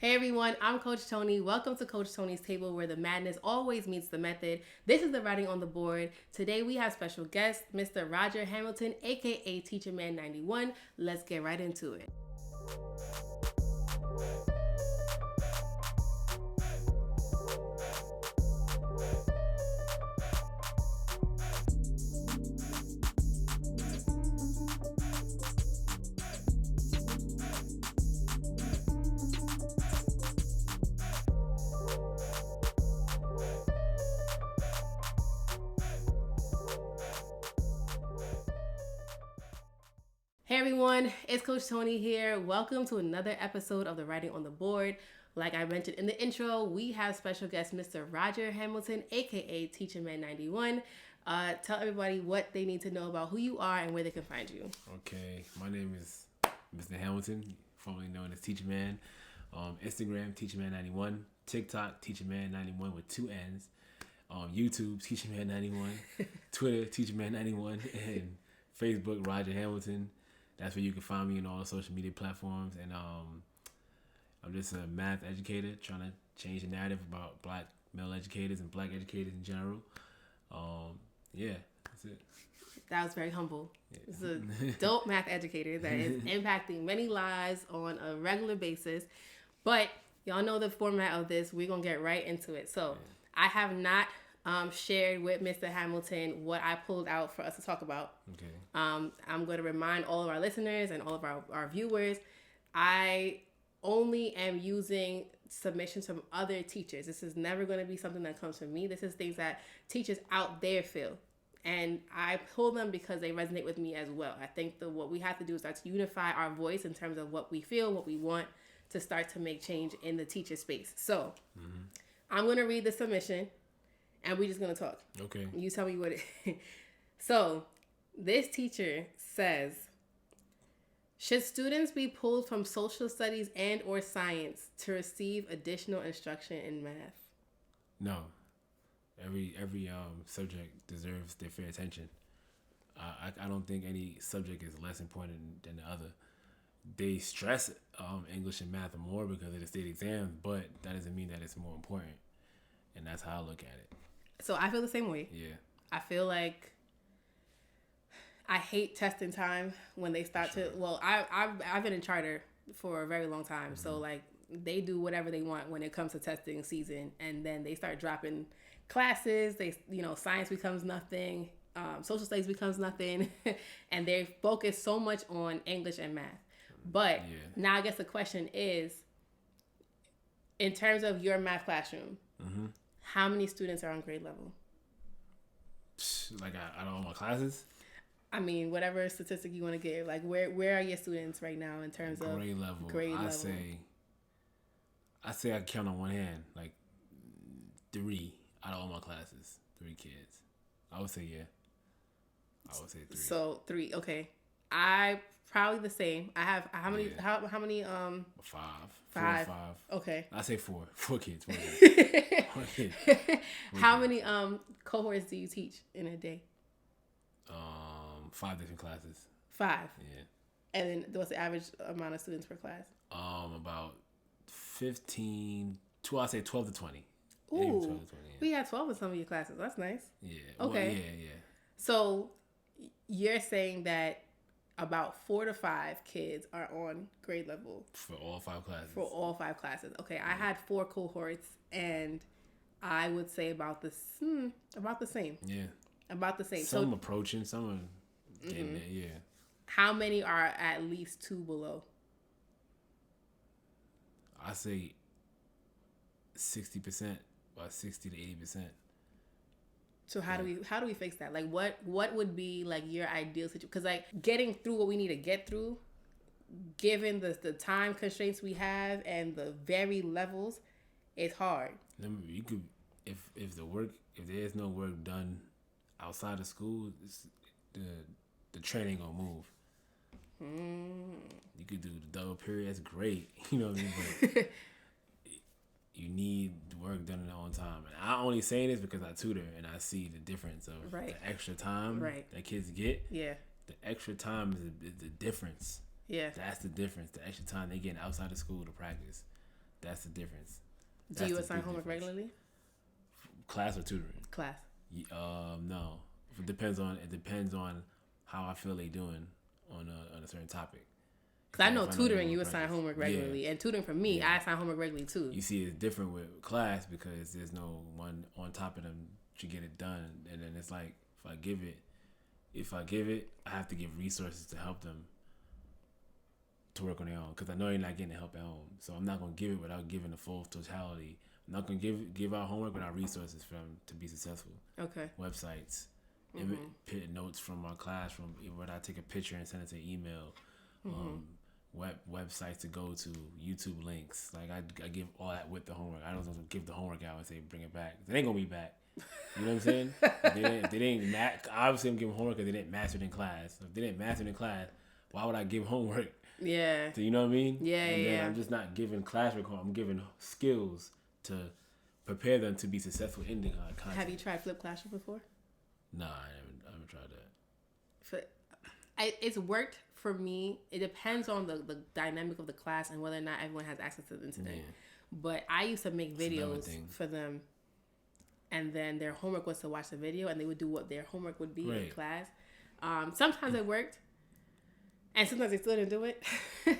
Hey everyone, I'm Coach Toni. Welcome to Coach Toni's Table, where the madness always meets the method. This is the writing on the board. Today we have special guest, Mr. Roger Hamilton, aka Teacher Man 91. Let's get right into it. Hey everyone, it's Coach Toni here. Welcome to another episode of the Writing on the Board. Like I mentioned in the intro, we have special guest Mr. Roger Hamilton, aka Teacher Man 91. Tell everybody what they need to know about who you are and where they can find you. Okay, my name is Mr. Hamilton, formerly known as Teacher Man. Instagram, Teacher Man 91. TikTok, Teacher Man 91 with two N's. YouTube, Teacher Man 91. Twitter, Teacher Man 91. And Facebook, Roger Hamilton. That's where you can find me on all the social media platforms. And I'm just a math educator trying to change the narrative about black male educators and black educators in general. Yeah, that's it. That was very humble. Yeah. It's a dope math educator that is impacting many lives on a regular basis. But y'all know the format of this. We're going to get right into it. So I have not shared with Mr. Hamilton what I pulled out for us to talk about. Okay. I'm going to remind all of our listeners and all of our viewers, I only am using submissions from other teachers. This is never going to be something that comes from me. This is things that teachers out there feel. And I pull them because they resonate with me as well. I think what we have to do is start to unify our voice in terms of what we feel, what we want to start to make change in the teacher space. So I'm going to read the submission and we're just going to talk. Okay. You tell me what it So this teacher says, should students be pulled from social studies and or science to receive additional instruction in math? No. Every subject deserves their fair attention. I don't think any subject is less important than the other. They stress English and math more because of the state exams, but that doesn't mean that it's more important. And that's how I look at it. So I feel the same way. Yeah. I feel like I hate testing time when they start to. Well, I've been in charter for a very long time, so like they do whatever they want when it comes to testing season, and then they start dropping classes. They science becomes nothing, social studies becomes nothing, and they focus so much on English and math. But now I guess the question is, in terms of your math classroom, how many students are on grade level? Like out of all my classes? I mean, whatever statistic you want to give. Like, where are your students right now in terms of grade level? I say I can count on one hand, like 3 out of all my classes, 3 kids. I would say I would say 3. So 3, okay. I probably the same. I have how many? Yeah. How many? 5. 5. 4 or 5. Okay. I say 4. 4 kids. 4 kids. How many cohorts do you teach in a day? 5 different classes. 5. Yeah. And then what's the average amount of students per class? About 15. I say 12 to 20. Ooh. 12 to 20, yeah. We had 12 in some of your classes. That's nice. Yeah. Okay. Well, yeah. So you're saying that about 4 to 5 kids are on grade level for all 5 classes. For all 5 classes. Okay, yeah. I had 4 cohorts, and I would say about the same. Yeah. About the same. Some approaching, some are getting there. Yeah. How many are at least 2 below? I say 60%, about 60 to 80%. So how do we fix that? Like what would be like your ideal situation? Because like getting through what we need to get through, given the time constraints we have and the very levels, it's hard. You could if there's no work done outside of school, the training gonna move. You could do the double period. That's great. You know what I mean? But you need the work done in their own time. And I only say this because I tutor and I see the difference of the extra time that kids get. Yeah. The extra time is the difference. Yeah. That's the difference. The extra time they get outside of school to practice. That's the difference. Do you assign homework regularly? Class or tutoring? Class. No. It depends on how I feel they doing on a certain topic. Because I know tutoring, you assign homework regularly. Yeah. And tutoring for me, I assign homework regularly too. You see, it's different with class because there's no one on top of them to get it done. And then it's like, if I give it, I have to give resources to help them to work on their own. Because I know you're not getting the help at home. So I'm not going to give it without giving the full totality. I'm not going to give out homework without resources for them to be successful. Okay. Websites. Notes from my classroom, whether I take a picture and send it to an email, websites to go to, YouTube links. Like I give all that with the homework. I don't give the homework out and say bring it back. They ain't gonna be back. You know what I'm saying? If they didn't obviously I'm giving homework because they didn't master it in class. If they didn't master it in class, why would I give homework? Yeah. So you know what I mean? Yeah, and then I'm just not giving classwork homework. I'm giving skills to prepare them to be successful in the content. Have you tried flipped classroom before? Nah, I haven't tried that. It's worked for me. It depends on the dynamic of the class and whether or not everyone has access to the internet. Yeah. But I used to make videos for them, and then their homework was to watch the video, and they would do what their homework would be in class. Sometimes it worked, and sometimes they still didn't do it. Yeah.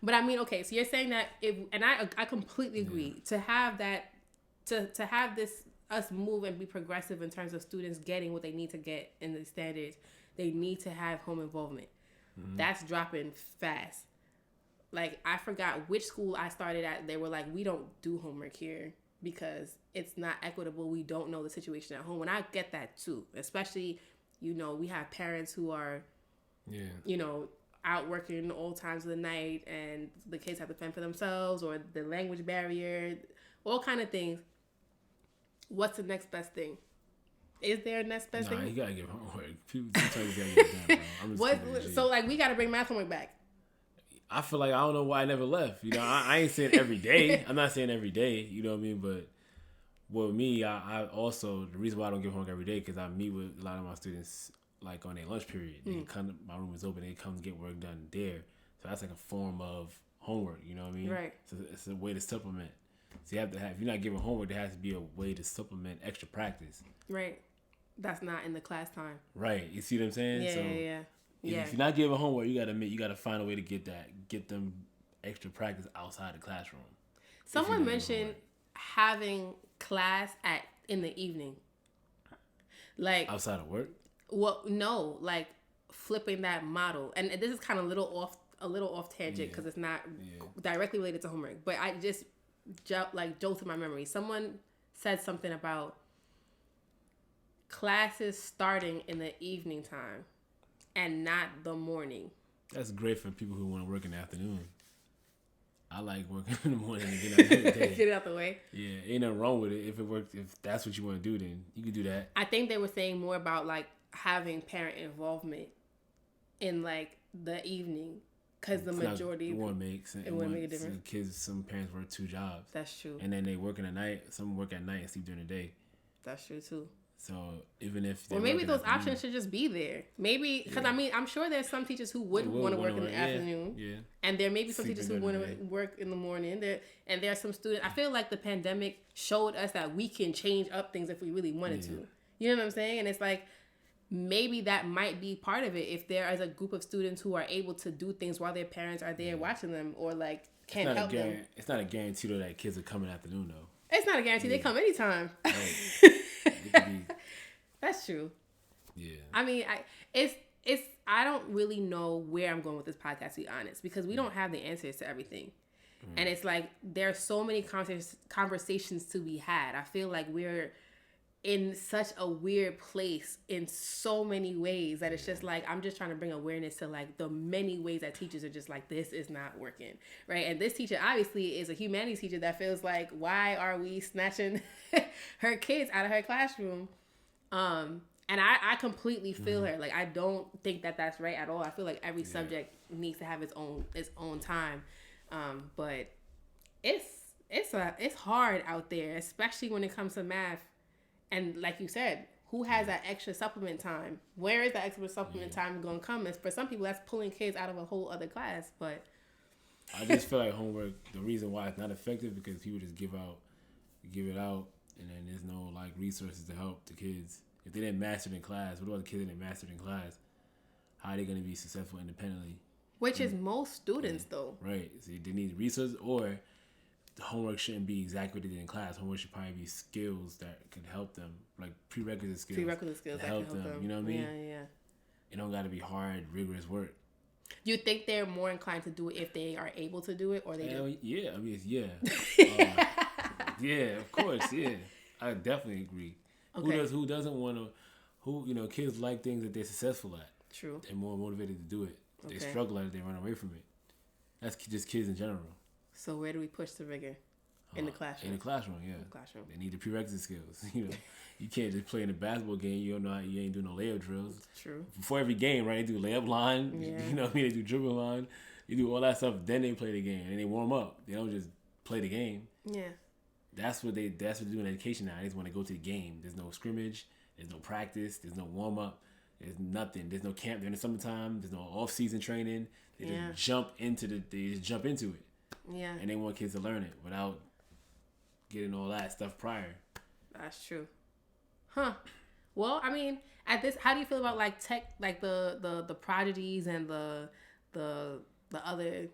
But I mean, okay, so you're saying that I completely agree to have that, to have this. Us move and be progressive in terms of students getting what they need to get in the standards. They need to have home involvement. That's dropping fast. Like, I forgot which school I started at. They were like, we don't do homework here because it's not equitable. We don't know the situation at home. And I get that too. Especially, we have parents who are, out working all times of the night and the kids have to fend for themselves, or the language barrier, all kind of things. What's the next best thing? Is there a next best thing? You gotta give homework. Sometimes you gotta get it done, bro. So we gotta bring math homework back. I feel like I don't know why I never left. I ain't saying every day. I'm not saying every day. You know what I mean? But with me, I also, the reason why I don't give homework every day because I meet with a lot of my students like on their lunch period. They come, my room is open. They come to get work done there. So that's like a form of homework. You know what I mean? Right. So it's a way to supplement. So you have to have, if you're not giving homework, there has to be a way to supplement extra practice. Right. That's not in the class time. Right. You see what I'm saying? Yeah. If you're not giving homework, you gotta find a way to get them extra practice outside the classroom. Someone mentioned having class in the evening. Like outside of work? Well, no, like flipping that model. And this is kind of a little off tangent because it's not directly related to homework. But I just jolted my memory. Someone said something about classes starting in the evening time and not the morning. That's great for people who want to work in the afternoon. I like working in the morning and get out the day. Get it out the way. Yeah, ain't nothing wrong with it. If it works, if that's what you want to do, then you can do that. I think they were saying more about like having parent involvement in like the evening. Because the majority... It won't make a difference. Some parents work 2 jobs. That's true. And then they work in the night. Some work at night and sleep during the day. That's true, too. So, even if... Or maybe those options should just be there. Maybe... Because, I mean, I'm sure there's some teachers who would want to work in the afternoon. Yeah. And there may be some teachers who want to work in the morning. There are some students... I feel like the pandemic showed us that we can change up things if we really wanted to. You know what I'm saying? And it's like... Maybe that might be part of it if there is a group of students who are able to do things while their parents are there watching them or like can't help them. It's not a guarantee though that kids are coming afternoon though. It's not a guarantee. They come anytime. Right. That's true. Yeah. I mean, I don't really know where I'm going with this podcast to be honest because we don't have the answers to everything. And it's like there are so many conversations to be had. I feel like we're in such a weird place in so many ways that it's just like I'm just trying to bring awareness to like the many ways that teachers are just like this is not working, right? And this teacher obviously is a humanities teacher that feels like why are we snatching her kids out of her classroom? And I completely feel her. Like I don't think that that's right at all. I feel like every subject needs to have its own time, but it's hard out there, especially when it comes to math. And like you said, who has that extra supplement time? Where is that extra supplement time going to come? And for some people, that's pulling kids out of a whole other class. But I just feel like homework. The reason why it's not effective because people just give it out, and then there's no like resources to help the kids. If they didn't master it in class, what about the kids that didn't master it in class? How are they going to be successful independently? Which is most students, though. Right. So they need resources, or the homework shouldn't be exactly what they did in class. Homework should probably be skills that can help them, like prerequisite skills. Prerequisite skills that help can help them. You know what I mean? Yeah. It don't got to be hard, rigorous work. Do you think they're more inclined to do it if they are able to do it, or they do? Yeah. I mean, yeah. Yeah, of course. Yeah, I definitely agree. Okay. Who doesn't want to? Kids like things that they're successful at. True. They're more motivated to do it. Okay. They struggle at it. They run away from it. That's just kids in general. So where do we push the rigor? In the classroom. In the classroom, yeah. They need the prerequisite skills. You can't just play in a basketball game. You ain't doing no layup drills. True. Before every game, right? They do layup line. Yeah. You know what I mean? They do dribble line. They do all that stuff. Then they play the game and they warm up. They don't just play the game. Yeah. That's what they do in education now. They just want to go to the game. There's no scrimmage. There's no practice. There's no warm up. There's nothing. There's no camp during the summertime. There's no off season training. They just jump into it. Yeah. And they want kids to learn it without getting all that stuff prior. That's true. Huh. Well, I mean, how do you feel about like tech, like the prodigies and the other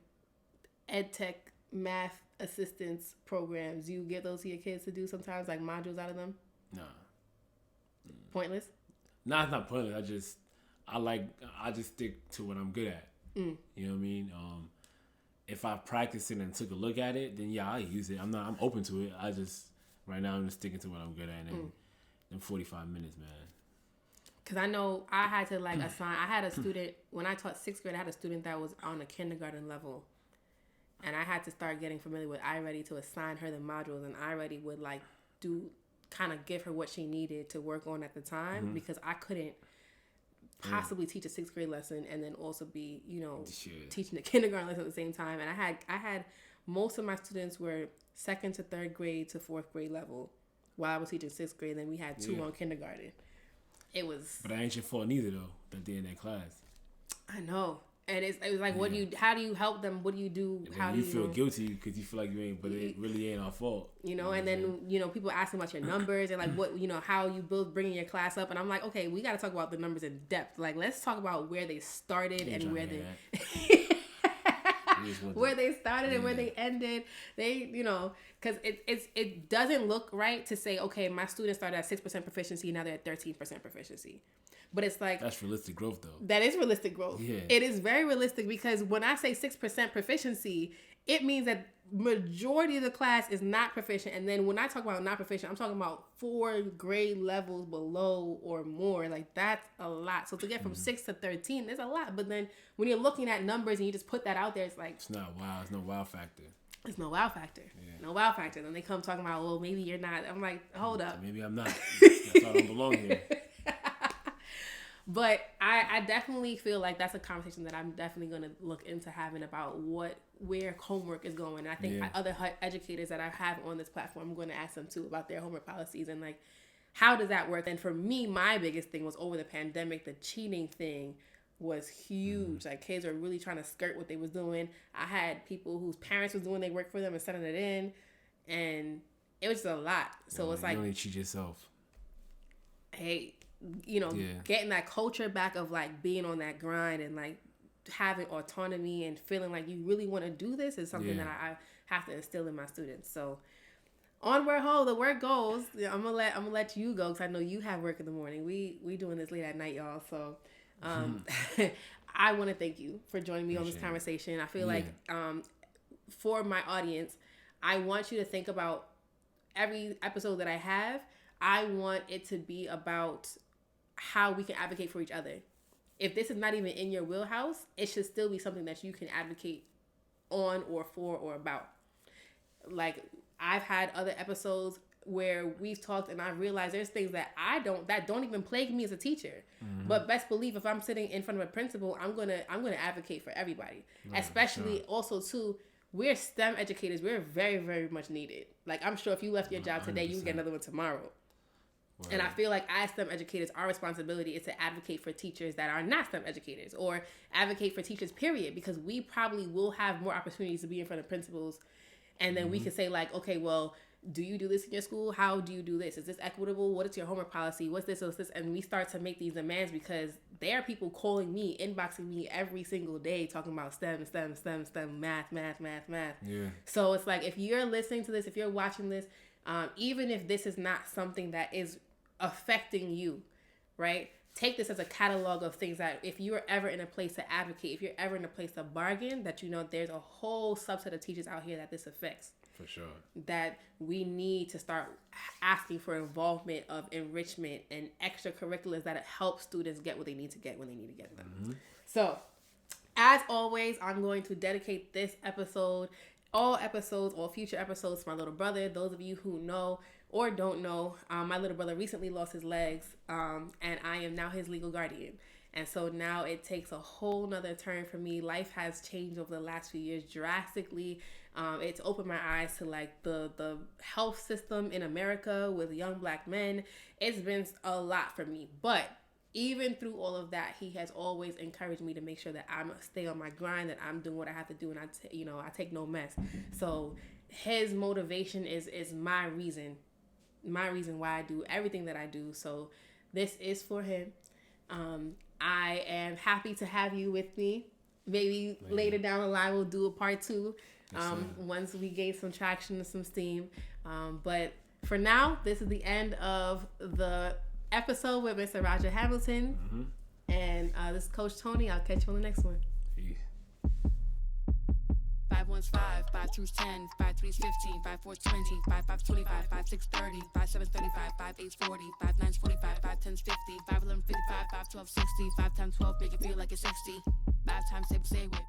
ed tech math assistance programs? You give those to your kids to do sometimes, like modules out of them? Nah. Pointless? Nah, it's not pointless. I just stick to what I'm good at. You know what I mean? If I practiced it and took a look at it, then yeah, I use it. I'm open to it. Right now I'm just sticking to what I'm good at. And then 45 minutes, man. Because I know I had to like assign. I had a student when I taught 6th grade. I had a student that was on a kindergarten level, and I had to start getting familiar with iReady to assign her the modules, and iReady would like kind of give her what she needed to work on at the time because I couldn't possibly teach a 6th grade lesson and then also be teaching the kindergarten lesson at the same time. And I had most of my students were 2nd to 3rd grade to 4th grade level while I was teaching 6th grade. And then we had 2 on kindergarten. It was. But that ain't your fault neither though that they're in that class. I know. And it was like, how do you help them? What do you do? How do you feel guilty because you feel like you ain't, but it really ain't our fault. And then, people asking about your numbers and like what, how you bringing your class up. And I'm like, okay, we got to talk about the numbers in depth. Like, let's talk about where they started and where they, where they started and where they ended. They, because it doesn't look right to say, okay, my students started at 6% proficiency, now they're at 13% proficiency. But it's like... That's realistic growth, though. That is realistic growth. Yeah. It is very realistic because when I say 6% proficiency, it means that majority of the class is not proficient. And then when I talk about not proficient, I'm talking about 4 grade levels below or more. Like, that's a lot. So to get from 6 to 13, there's a lot. But then when you're looking at numbers and you just put that out there, it's like... It's not wow. It's no wow factor. It's no wow factor. Yeah. No wow factor. Then they come talking about, well, maybe you're not. I'm like, hold up. Maybe I'm not. That's why I don't belong here. But I definitely feel like that's a conversation that I'm definitely going to look into having about where homework is going. And I think other educators that I have on this platform, I'm going to ask them too about their homework policies and like, how does that work? And for me, my biggest thing was over the pandemic, the cheating thing was huge. Like kids were really trying to skirt what they was doing. I had people whose parents was doing their work for them and sending it in, and it was just a lot. So it's like, you only cheat yourself. Hey, getting that culture back of like being on that grind and like having autonomy and feeling like you really want to do this is something that I have to instill in my students. So onward, the work goes. I'm gonna let you go because I know you have work in the morning. We doing this late at night, y'all. So I want to thank you for joining me on this conversation. I feel like for my audience, I want you to think about every episode that I have. I want it to be about how we can advocate for each other. If this is not even in your wheelhouse, it should still be something that you can advocate on or for or about. Like, I've had other episodes where we've talked and I realized there's things that don't even plague me as a teacher. Mm-hmm. But best believe if I'm sitting in front of a principal, I'm gonna advocate for everybody. Right, especially also too, we're STEM educators. We're very, very much needed. Like, I'm sure if you left your job today, 100%. You would get another one tomorrow. And I feel like as STEM educators, our responsibility is to advocate for teachers that are not STEM educators, or advocate for teachers, period, because we probably will have more opportunities to be in front of principals. And then we can say like, okay, well, do you do this in your school? How do you do this? Is this equitable? What is your homework policy? What's this? What's this? And we start to make these demands because there are people calling me, inboxing me every single day talking about STEM, math. Yeah. So it's like, if you're listening to this, if you're watching this, even if this is not something that is affecting you, right? Take this as a catalog of things that if you're ever in a place to advocate, if you're ever in a place to bargain, that you know there's a whole subset of teachers out here that this affects. For sure. That we need to start asking for involvement of enrichment and extracurriculars that help students get what they need to get when they need to get them. So, as always, I'm going to dedicate this episode, all future episodes to my little brother. Those of you who know or don't know, my little brother recently lost his legs, and I am now his legal guardian. And so now it takes a whole nother turn for me. Life has changed over the last few years drastically. It's opened my eyes to like the health system in America with young Black men. It's been a lot for me. But even through all of that, he has always encouraged me to make sure that I'm stay on my grind, that I'm doing what I have to do, and I take no mess. So his motivation is my reason why I do everything that I do. So this is for him. I am happy to have you with me. Maybe later down the line we'll do a part 2. Once we gain some traction and some steam. But for now, this is the end of the episode with Mr. Roger Hamilton. And this is Coach Tony. I'll catch you on the next one. Peace. 5 1's 5, 5 2's 10, 5 3's 15, 5 4's 20, 5 5's 25, 5 6's 30, 5 7's 35, 5 8's 40, 5 9's 45, 5 10's 50, 5 11's 55, 5 12's 60, 5 times 12 make it feel like it's 60. 5 times 6, say with me.